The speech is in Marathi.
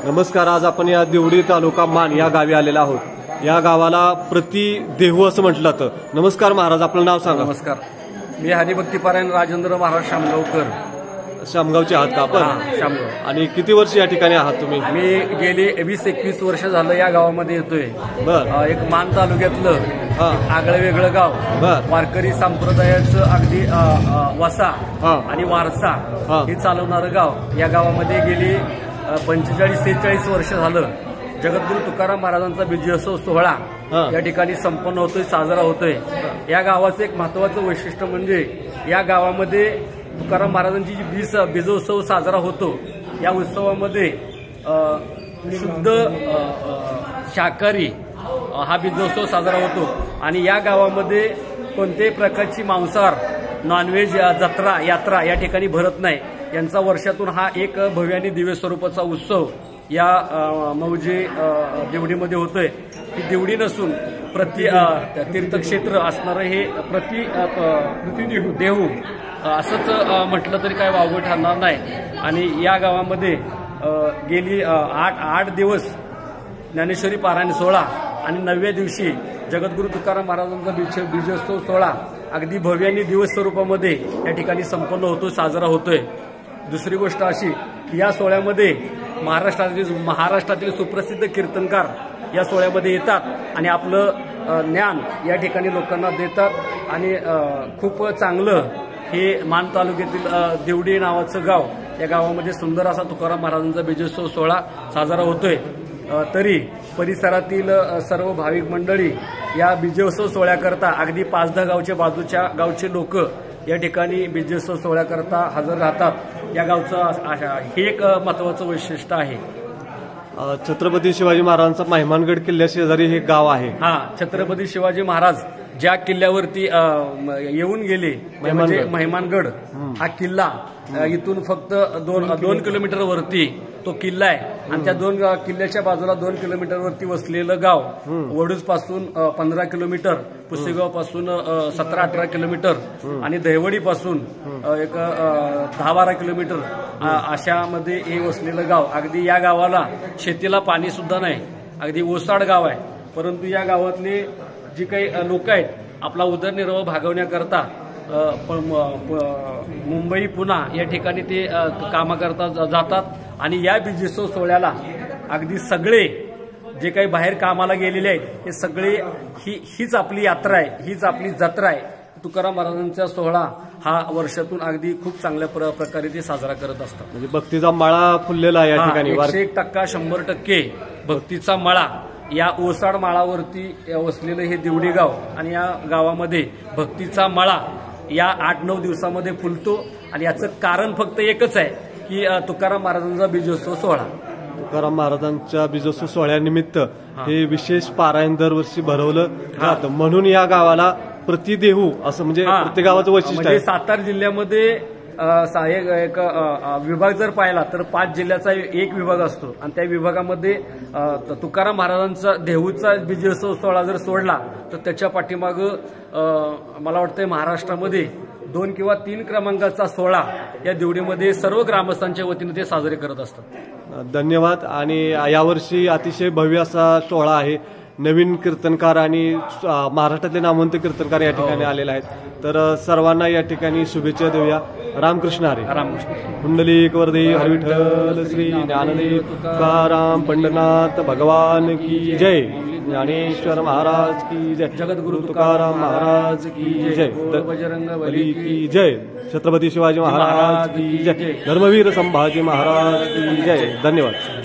नमस्कार. आज आपण या देवडी तालुका मान या गावी आलेला आहोत. या गावाला प्रति देहू असं म्हटलं जातं. नमस्कार महाराज, आपलं नाव सांगा. नमस्कार, मी हरिभक्तीपरायण राजेंद्र महाराज शामगावकर. शामगावचे आहात का आपण? शामगाव. आणि किती वर्ष या ठिकाणी आहात तुम्ही? मी गेली 20-21 वर्ष झालं या गावामध्ये येतोय. बर. एक मान तालुक्यातलं आगळं वेगळं गाव. बर. वारकरी संप्रदायाचं अगदी वसा आणि वारसा हे चालवणारं गाव. या गावामध्ये गेली 45-46 वर्ष झालं जगद्गुरु तुकाराम महाराजांचा विजयोत्सव सोहळा या ठिकाणी संपन्न होतोय, साजरा होतोय. या गावाचं एक महत्वाचं वैशिष्ट्य म्हणजे या गावामध्ये तुकाराम महाराजांची जी बीजोत्सव साजरा होतो, या उत्सवामध्ये शुद्ध शाकाहारी हा बीजोत्सव साजरा होतो. आणि या गावामध्ये कोणत्याही प्रकारची मांसाहार, नॉनव्हेज जत्रा यात्रा या ठिकाणी भरत नाही. यांचा वर्षातून हा एक भव्य आणि दिव्य स्वरूपाचा उत्सव या मौजे देवडीमध्ये होतोय. ही देवडी नसून तीर्थक्षेत्र असणारं हे देहू असंच म्हटलं तरी काय वावगं ठरणार नाही. आणि या गावामध्ये गेली 8 दिवस ज्ञानेश्वरी पारायण सोहळा आणि 9व्या दिवशी जगद्गुरु तुकाराम महाराजांचा बीजोत्सव सोहळा अगदी भव्य आणि दिव्य स्वरूपामध्ये या ठिकाणी संपन्न होतो, साजरा होतोय. दुसरी गोष्ट अशी, या सोहळ्यामध्ये महाराष्ट्रातील सुप्रसिद्ध कीर्तनकार या सोहळ्यामध्ये येतात आणि आपलं ज्ञान या ठिकाणी लोकांना देतात. आणि खूप चांगलं हे मान तालुक्यातील देवडी नावाचं गाव, या गावामध्ये सुंदर असा तुकाराम महाराजांचा बीजोत्सव सोहळा साजरा होतोय. तरी परिसरातील सर्व भाविक मंडळी या बीजोत्सव सोहळ्याकरता अगदी 5-10 गावच्या बाजूच्या गावचे लोक या ठिकाणी बीजोत्सव सोहळ्याकरता हजर राहतात. या गावचं हे एक महत्वाचं वैशिष्ट्य आहे. छत्रपती शिवाजी महाराजांचा महिमानगड किल्ल्या शेजारी हे गाव आहे. छत्रपती शिवाजी महाराज ज्या किल्ल्यावरती येऊन गेले म्हणजे महिमानगड हा किल्ला, इथून फक्त 2 किलोमीटर वरती तो किल्ला आहे. आणि त्या 2 किल्ल्याच्या बाजूला 2 किलोमीटर वरती वसलेलं गाव वडूज पासून 15 किलोमीटर, पुसेगाव पासून 17-18 किलोमीटर आणि दहिवडी पासून एक 10-12 किलोमीटर अशामध्ये हे वसलेलं गाव. अगदी या गावाला शेतीला पाणी सुद्धा नाही, अगदी ओसाड गाव आहे. परंतु या गावातले जी काही लोक आहेत आपला उदरनिर्वाह भागवण्याकरता मुंबई, पुणा या ठिकाणी ते कामाकरता जातात. आणि या बीजोत्सव सोहळ्याला अगदी सगळे जे काही बाहेर कामाला गेलेले आहेत हे सगळे हीच आपली यात्रा आहे, हीच आपली जत्रा आहे. तुकाराम महाराजांचा सोहळा हा वर्षातून अगदी खूप चांगल्या प्रकारे ते साजरा करत असतात. म्हणजे भक्तीचा मळा फुललेला या ठिकाणी 100% 100% भक्तीचा मळा या ओसाड माळावरती वसलेलं हे देवडी गाव. आणि या गावामध्ये भक्तीचा मळा या 8-9 दिवसामध्ये फुलतो. आणि याचं कारण फक्त एकच आहे की तुकाराम महाराजांचा बीजोत्सव सोहळा. तुकाराम महाराजांच्या बीजोत्सव सोहळ्यानिमित्त हे विशेष पारायण दरवर्षी भरवलं जातं. म्हणून या गावाला प्रतिदेहू असं म्हणजे प्रत्येक गावाचं वैशिष्ट्य आहे. सातारा जिल्ह्यामध्ये एक विभाग जर पाहिला तर 5 जिल्ह्याचा एक विभाग असतो. आणि त्या विभागामध्ये तुकाराम महाराजांचा देहूचा बीजोत्सव सोहळा जर सोडला तर त्याच्या पाठीमागं मला वाटतंय महाराष्ट्रामध्ये 2 किंवा 3 क्रमांकाचा सोहळा या देवडीमध्ये सर्व ग्रामस्थांच्या वतीने ते साजरे करत असतात. धन्यवाद. आणि यावर्षी अतिशय भव्य असा सोहळा आहे. नवीन कीर्तनकार आणि महाराष्ट्रातले नामवंत कीर्तनकार या ठिकाणी आलेले आहेत. तर सर्वांना या ठिकाणी शुभेच्छा देऊया. रामकृष्ण हरी. रामकृष्ण. पुंडलिक वरदे हरिविठ्ठल श्री ज्ञानदेव तुकाराम पंढरनाथ भगवान की जय. ज्ञानेश्वर महाराज की जय. जगद्गुरु तुकाराम महाराज की जय. बजरंग बली की जय. छत्रपती शिवाजी महाराज की जय. धर्मवीर संभाजी महाराज की जय. धन्यवाद.